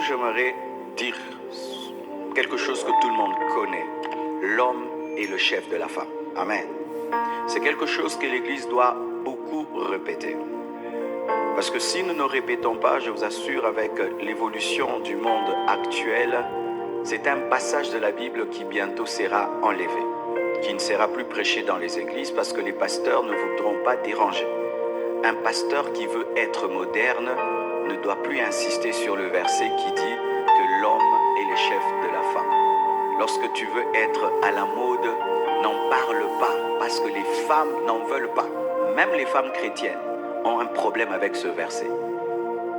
j'aimerais dire quelque chose que tout le monde connaît. L'homme est le chef de la femme. Amen. C'est quelque chose que l'Église doit beaucoup répéter. Parce que si nous ne répétons pas, je vous assure, avec l'évolution du monde actuel, c'est un passage de la Bible qui bientôt sera enlevé, qui ne sera plus prêché dans les églises parce que les pasteurs ne voudront pas déranger. Un pasteur qui veut être moderne ne doit plus insister sur le verset qui dit que l'homme est le chef de la femme. Lorsque tu veux être à la mode, n'en parle pas parce que les femmes n'en veulent pas. Même les femmes chrétiennes ont un problème avec ce verset.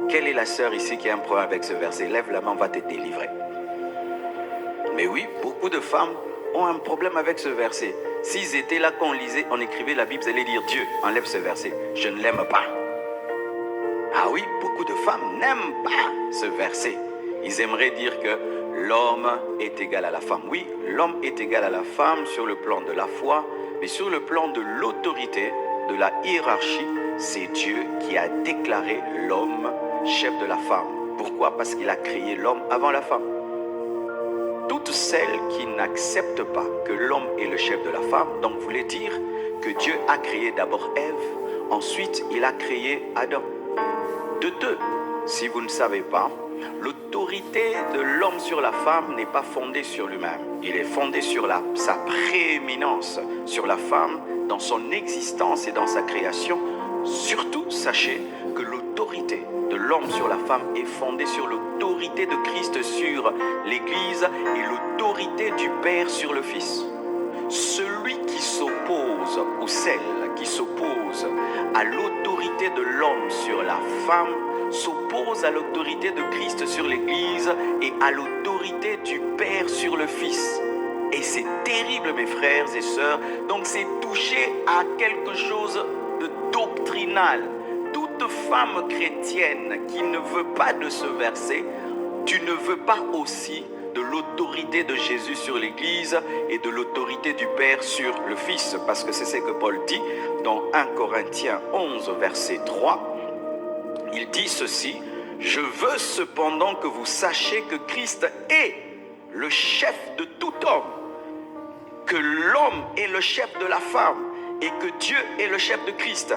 Quelle est la sœur ici qui a un problème avec ce verset? Lève la main, on va te délivrer. Mais oui, beaucoup de femmes ont un problème avec ce verset. S'ils étaient là quand on lisait, on écrivait la Bible, ils allaient dire Dieu, enlève ce verset. Je ne l'aime pas. Ah oui, beaucoup de femmes n'aiment pas ce verset. Ils aimeraient dire que l'homme est égal à la femme. Oui, l'homme est égal à la femme sur le plan de la foi, mais sur le plan de l'autorité, de la hiérarchie, c'est Dieu qui a déclaré l'homme chef de la femme. Pourquoi? Parce qu'il a créé l'homme avant la femme. Toutes celles qui n'acceptent pas que l'homme est le chef de la femme, donc voulait dire que Dieu a créé d'abord Ève, ensuite il a créé Adam. De deux, si vous ne savez pas, l'autorité de l'homme sur la femme n'est pas fondée sur lui-même. Il est fondé sur sa prééminence sur la femme, dans son existence et dans sa création. Surtout, sachez que l'autorité de l'homme sur la femme est fondée sur l'autorité de Christ sur l'Église et l'autorité du Père sur le Fils. Celui qui s'oppose, ou celle qui s'oppose à l'autorité de l'homme sur la femme, s'oppose à l'autorité de Christ sur l'Église et à l'autorité du Père sur le Fils. Et c'est terrible, mes frères et sœurs. Donc c'est toucher à quelque chose de doctrinal. Toute femme chrétienne qui ne veut pas de ce verset, tu ne veux pas aussi de l'autorité de Jésus sur l'Église et de l'autorité du Père sur le Fils. Parce que c'est ce que Paul dit dans 1 Corinthiens 11, verset 3. Il dit ceci: « Je veux cependant que vous sachiez que Christ est le chef de tout homme, que l'homme est le chef de la femme et que Dieu est le chef de Christ. »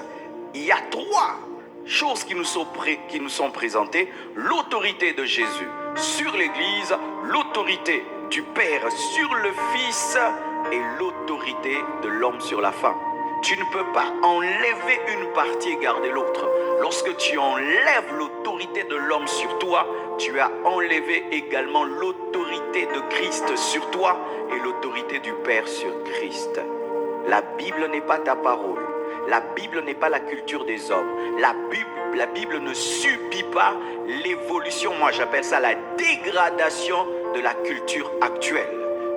Il y a trois choses qui nous sont présentées: l'autorité de Jésus sur l'Église, l'autorité du Père sur le Fils et l'autorité de l'homme sur la femme. Tu ne peux pas enlever une partie et garder l'autre. Lorsque tu enlèves l'autorité de l'homme sur toi, tu as enlevé également l'autorité de Christ sur toi et l'autorité du Père sur Christ. La Bible n'est pas ta parole. La Bible n'est pas la culture des hommes. La Bible ne subit pas l'évolution, moi j'appelle ça la dégradation de la culture actuelle.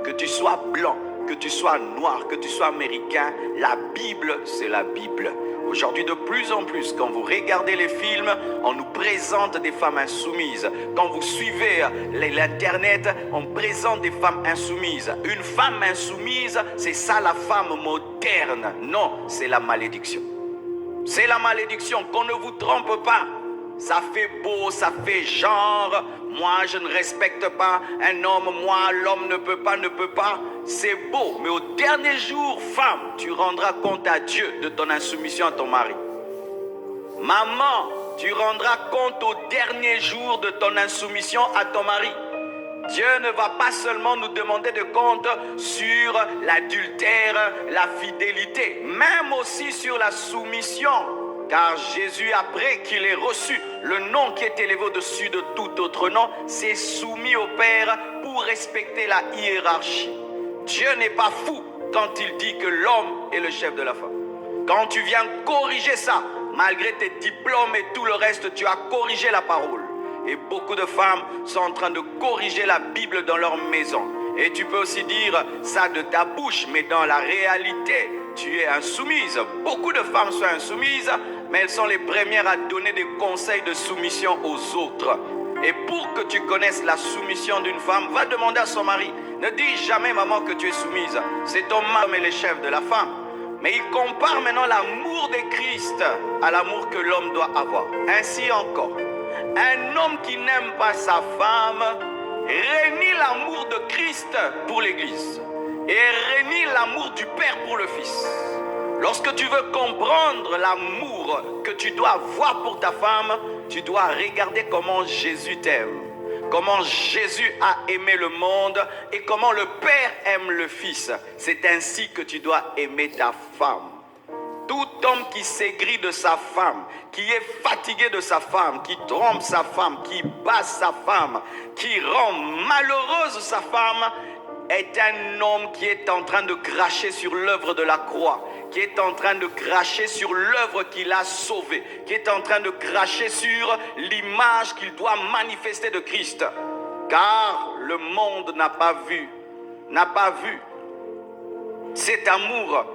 Que tu sois blanc, que tu sois noir, que tu sois américain, la Bible, c'est la Bible. Aujourd'hui, de plus en plus, quand vous regardez les films, on nous présente des femmes insoumises. Quand vous suivez l'Internet, on présente des femmes insoumises. Une femme insoumise, c'est ça la femme moderne. Non, c'est la malédiction. C'est la malédiction, qu'on ne vous trompe pas. Ça fait beau, ça fait genre. Moi, je ne respecte pas un homme. Moi, l'homme ne peut pas. C'est beau, mais au dernier jour, femme, tu rendras compte à Dieu de ton insoumission à ton mari. Maman, tu rendras compte au dernier jour de ton insoumission à ton mari. Dieu ne va pas seulement nous demander de compte sur l'adultère, la fidélité, même aussi sur la soumission. Car Jésus, après qu'il ait reçu le nom qui est élevé au-dessus de tout autre nom, s'est soumis au Père pour respecter la hiérarchie. Dieu n'est pas fou quand il dit que l'homme est le chef de la femme. Quand tu viens corriger ça, malgré tes diplômes et tout le reste, tu as corrigé la parole. Et beaucoup de femmes sont en train de corriger la Bible dans leur maison. Et tu peux aussi dire ça de ta bouche, mais dans la réalité, tu es insoumise. Beaucoup de femmes sont insoumises, mais elles sont les premières à donner des conseils de soumission aux autres. Et pour que tu connaisses la soumission d'une femme, va demander à son mari. Ne dis jamais, maman, que tu es soumise. C'est ton mari qui est le chef de la femme. Mais il compare maintenant l'amour de Christ à l'amour que l'homme doit avoir. Ainsi encore, Un homme qui n'aime pas sa femme renie l'amour de Christ pour l'Église et renie l'amour du Père pour le Fils. Lorsque tu veux comprendre l'amour que tu dois avoir pour ta femme, tu dois regarder comment Jésus t'aime, comment Jésus a aimé le monde et comment le Père aime le Fils. C'est ainsi que tu dois aimer ta femme. Tout homme qui s'aigrit de sa femme, qui est fatigué de sa femme, qui trompe sa femme, qui bat sa femme, qui rend malheureuse sa femme, est un homme qui est en train de cracher sur l'œuvre de la croix, qui est en train de cracher sur l'œuvre qu'il a sauvée, qui est en train de cracher sur l'image qu'il doit manifester de Christ. Car le monde n'a pas vu cet amour.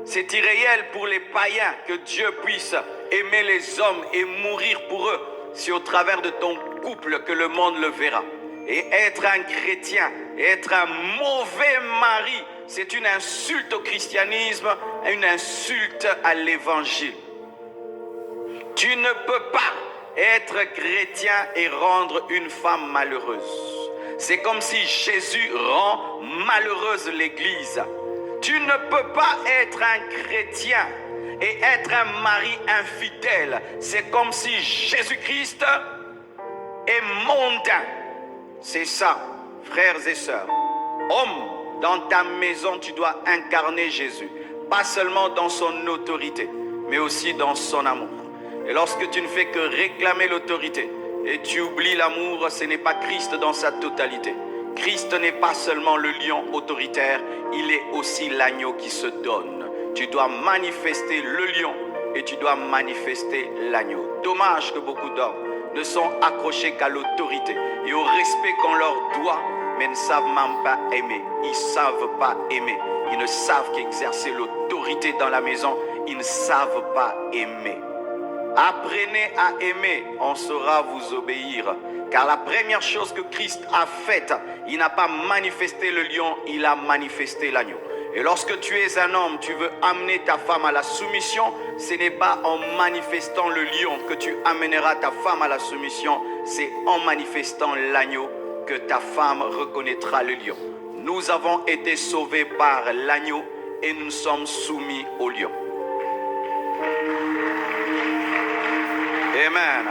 C'est irréel pour les païens que Dieu puisse aimer les hommes et mourir pour eux. C'est au travers de ton couple que le monde le verra. Et être un chrétien, être un mauvais mari, c'est une insulte au christianisme, une insulte à l'évangile. Tu ne peux pas être chrétien et rendre une femme malheureuse. C'est comme si Jésus rend malheureuse l'Église. Tu ne peux pas être un chrétien et être un mari infidèle. C'est comme si Jésus-Christ est mondain. C'est ça, frères et sœurs. Homme, dans ta maison, tu dois incarner Jésus. Pas seulement dans son autorité, mais aussi dans son amour. Et lorsque tu ne fais que réclamer l'autorité et tu oublies l'amour, ce n'est pas Christ dans sa totalité. Christ n'est pas seulement le lion autoritaire, il est aussi l'agneau qui se donne. Tu dois manifester le lion et tu dois manifester l'agneau. Dommage que beaucoup d'hommes ne sont accrochés qu'à l'autorité et au respect qu'on leur doit, mais ne savent même pas aimer. Ils ne savent pas aimer. Ils ne savent qu'exercer l'autorité dans la maison. Ils ne savent pas aimer. Apprenez à aimer, on saura vous obéir. Car la première chose que Christ a faite, il n'a pas manifesté le lion, il a manifesté l'agneau. Et lorsque tu es un homme, tu veux amener ta femme à la soumission, ce n'est pas en manifestant le lion que tu amèneras ta femme à la soumission, c'est en manifestant l'agneau que ta femme reconnaîtra le lion. Nous avons été sauvés par l'agneau et nous sommes soumis au lion. Amen.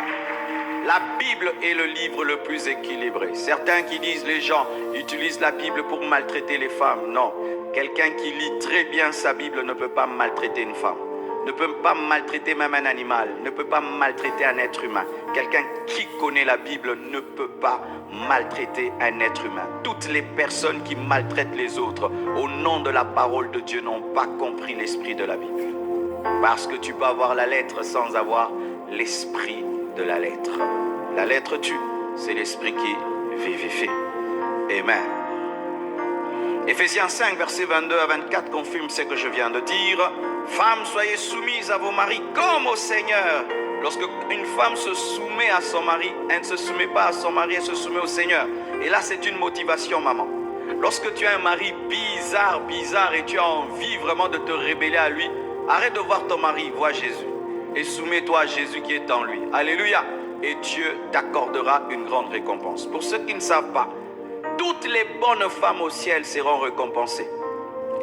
La Bible est le livre le plus équilibré. Certains qui disent les gens utilisent la Bible pour maltraiter les femmes. Non, quelqu'un qui lit très bien sa Bible ne peut pas maltraiter une femme. Ne peut pas maltraiter même un animal. Ne peut pas maltraiter un être humain. Quelqu'un qui connaît la Bible ne peut pas maltraiter un être humain. Toutes les personnes qui maltraitent les autres au nom de la parole de Dieu n'ont pas compris l'esprit de la Bible. Parce que tu peux avoir la lettre sans avoir l'esprit de la lettre. La lettre tue, c'est l'esprit qui vivifie. Amen. Éphésiens 5, versets 22 à 24 confirme ce que je viens de dire. Femmes, soyez soumises à vos maris comme au Seigneur. Lorsque une femme se soumet à son mari, elle ne se soumet pas à son mari, elle se soumet au Seigneur. Et là, c'est une motivation, maman. Lorsque tu as un mari bizarre et tu as envie vraiment de te rébeller à lui, arrête de voir ton mari, vois Jésus. Et soumets-toi à Jésus qui est en lui. Alléluia. Et Dieu t'accordera une grande récompense. Pour ceux qui ne savent pas, toutes les bonnes femmes au ciel seront récompensées.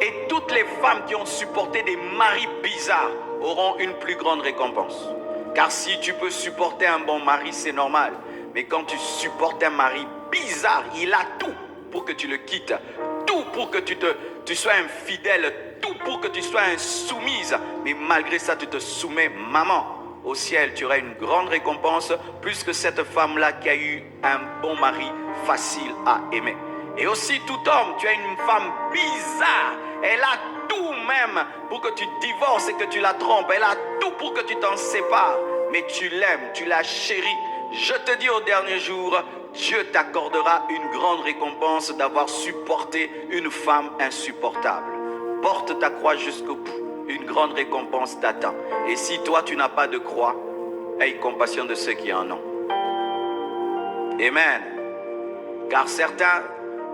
Et toutes les femmes qui ont supporté des maris bizarres auront une plus grande récompense. Car si tu peux supporter un bon mari, c'est normal. Mais quand tu supportes un mari bizarre, il a tout pour que tu le quittes. Tout pour que tu sois infidèle. Tout pour que tu sois insoumise. Mais malgré ça, tu te soumets, maman. Au ciel, tu auras une grande récompense, plus que cette femme-là qui a eu un bon mari facile à aimer. Et aussi, tout homme, tu as une femme bizarre. Elle a tout même pour que tu divorces et que tu la trompes. Elle a tout pour que tu t'en sépares. Mais tu l'aimes, tu la chéris. Je te dis au dernier jour, Dieu t'accordera une grande récompense d'avoir supporté une femme insupportable. Porte ta croix jusqu'au bout. Une grande récompense t'attend. Et si toi, tu n'as pas de croix, aie compassion de ceux qui en ont. Amen. Car certains,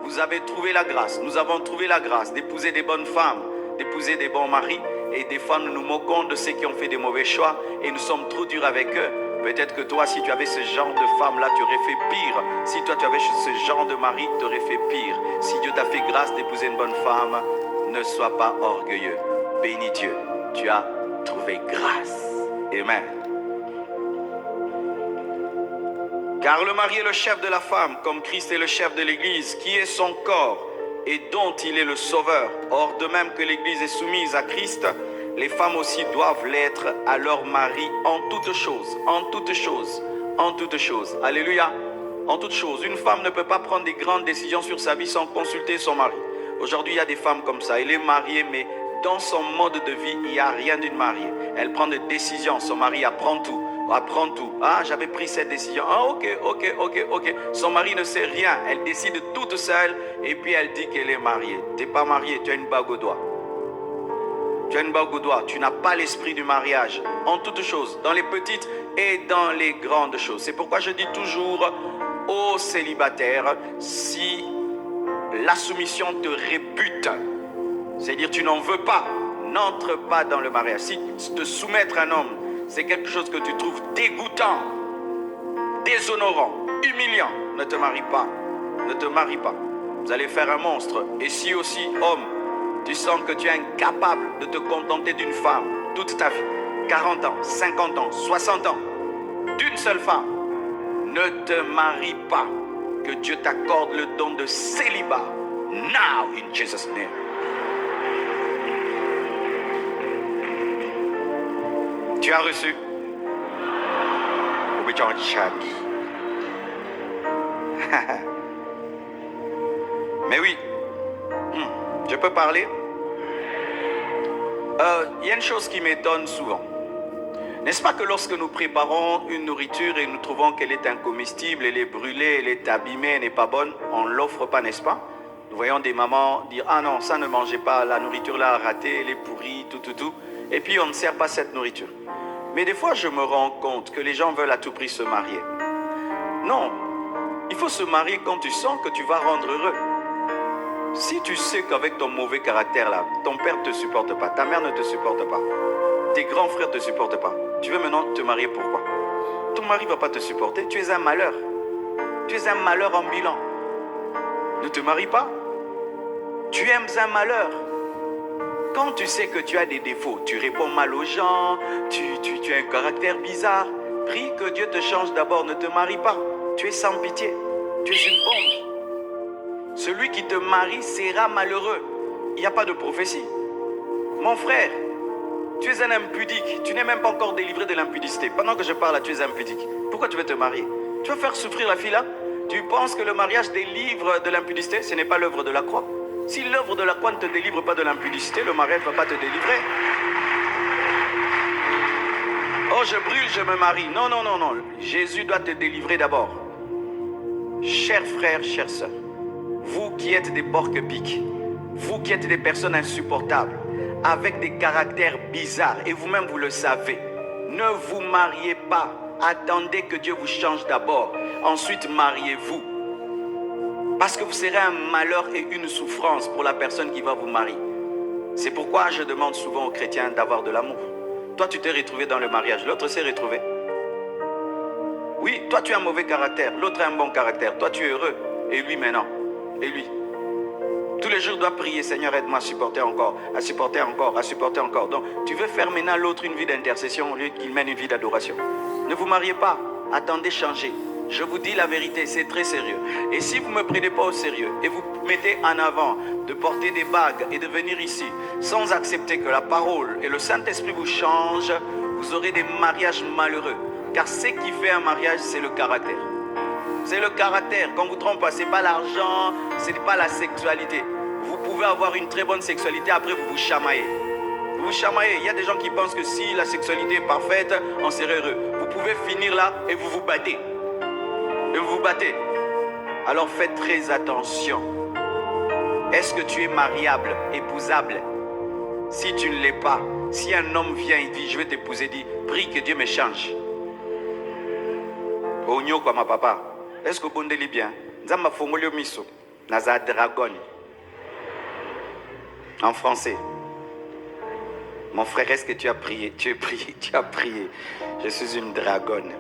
vous avez trouvé la grâce. Nous avons trouvé la grâce d'épouser des bonnes femmes, d'épouser des bons maris. Et des fois, nous nous moquons de ceux qui ont fait des mauvais choix et nous sommes trop durs avec eux. Peut-être que toi, si tu avais ce genre de femme-là, tu aurais fait pire. Si toi, tu avais ce genre de mari, tu aurais fait pire. Si Dieu t'a fait grâce d'épouser une bonne femme, ne sois pas orgueilleux. Bénis Dieu. Tu as trouvé grâce. Amen. Car le mari est le chef de la femme, comme Christ est le chef de l'Église, qui est son corps et dont il est le sauveur. Or, de même que l'Église est soumise à Christ, les femmes aussi doivent l'être à leur mari en toutes choses, en toutes choses, en toutes choses. Alléluia. En toutes choses. Une femme ne peut pas prendre des grandes décisions sur sa vie sans consulter son mari. Aujourd'hui, il y a des femmes comme ça. Elle est mariée, mais dans son mode de vie, il n'y a rien d'une mariée. Elle prend des décisions. Son mari apprend tout. Apprend tout. Ah, j'avais pris cette décision. Ah, ok. Son mari ne sait rien. Elle décide toute seule et puis elle dit qu'elle est mariée. Tu n'es pas mariée, tu as une bague au doigt. Tu as une bague au doigt. Tu n'as pas l'esprit du mariage. En toutes choses, dans les petites et dans les grandes choses. C'est pourquoi je dis toujours aux célibataires, si la soumission te rébute, c'est-à-dire tu n'en veux pas, n'entre pas dans le mariage. Si te soumettre à un homme, c'est quelque chose que tu trouves dégoûtant, déshonorant, humiliant, ne te marie pas. Ne te marie pas. Vous allez faire un monstre. Et si aussi, homme, tu sens que tu es incapable de te contenter d'une femme toute ta vie, 40 ans, 50 ans, 60 ans, d'une seule femme, ne te marie pas. Que Dieu t'accorde le don de célibat. Now, in Jesus' name. Tu as reçu? Mais oui, je peux parler. Il y a une chose qui m'étonne souvent. N'est-ce pas que lorsque nous préparons une nourriture et nous trouvons qu'elle est incomestible, elle est brûlée, elle est abîmée, elle n'est pas bonne, on ne l'offre pas, n'est-ce pas? Nous voyons des mamans dire « Ah non, ça ne mangez pas, la nourriture là a raté, elle est pourrie, tout. » Et puis on ne sert pas cette nourriture. Mais des fois je me rends compte que les gens veulent à tout prix se marier. Non, il faut se marier quand tu sens que tu vas rendre heureux. Si tu sais qu'avec ton mauvais caractère là, ton père ne te supporte pas, ta mère ne te supporte pas, tes grands frères ne te supportent pas, tu veux maintenant te marier pourquoi? Ton mari ne va pas te supporter, tu es un malheur. Tu es un malheur ambulant. Ne te marie pas. Tu aimes un malheur. Quand tu sais que tu as des défauts, tu réponds mal aux gens, tu as un caractère bizarre, prie que Dieu te change d'abord, ne te marie pas. Tu es sans pitié, tu es une bombe. Celui qui te marie sera malheureux. Il n'y a pas de prophétie. Mon frère, tu es un impudique, tu n'es même pas encore délivré de l'impudicité. Pendant que je parle là, tu es impudique. Pourquoi tu veux te marier? Tu vas faire souffrir la fille là? Tu penses que le mariage délivre de l'impudicité? Ce n'est pas l'œuvre de la croix. Si l'œuvre de la croix ne te délivre pas de l'impudicité, le mariage ne va pas te délivrer. Oh, je brûle, je me marie. Non. Jésus doit te délivrer d'abord. Chers frères, chères sœurs, vous qui êtes des porc-piques, vous qui êtes des personnes insupportables, avec des caractères bizarres, et vous-même vous le savez, ne vous mariez pas. Attendez que Dieu vous change d'abord. Ensuite, mariez-vous. Parce que vous serez un malheur et une souffrance pour la personne qui va vous marier. C'est pourquoi je demande souvent aux chrétiens d'avoir de l'amour. Toi, tu t'es retrouvé dans le mariage, l'autre s'est retrouvé. Oui, toi, tu as un mauvais caractère, l'autre a un bon caractère. Toi, tu es heureux. Et lui maintenant. Et lui. Tous les jours, doit prier, Seigneur, aide-moi à supporter encore, à supporter encore, à supporter encore. Donc, tu veux faire maintenant l'autre une vie d'intercession au lieu qu'il mène une vie d'adoration. Ne vous mariez pas. Attendez, changez. Je vous dis la vérité, c'est très sérieux. Et si vous ne me prenez pas au sérieux et vous mettez en avant de porter des bagues et de venir ici sans accepter que la parole et le Saint-Esprit vous changent, vous aurez des mariages malheureux. Car ce qui fait un mariage, c'est le caractère. C'est le caractère. Quand vous trompez pas, ce n'est pas l'argent, ce n'est pas la sexualité. Vous pouvez avoir une très bonne sexualité, après vous vous chamaillez. Vous vous chamaillez. Il y a des gens qui pensent que si la sexualité est parfaite, on serait heureux. Vous pouvez finir là et vous vous battez. Et vous vous battez. Alors faites très attention. Est-ce que tu es mariable, épousable? Si tu ne l'es pas, si un homme vient et dit je vais t'épouser, dis prie que Dieu me change. Onyo kwa ma papa. Est-ce que vous bondez bien? Nzamba fongolio miso. Naza dragon. En français. Mon frère, est-ce que tu as prié? Tu as prié, tu as prié. Je suis une dragonne.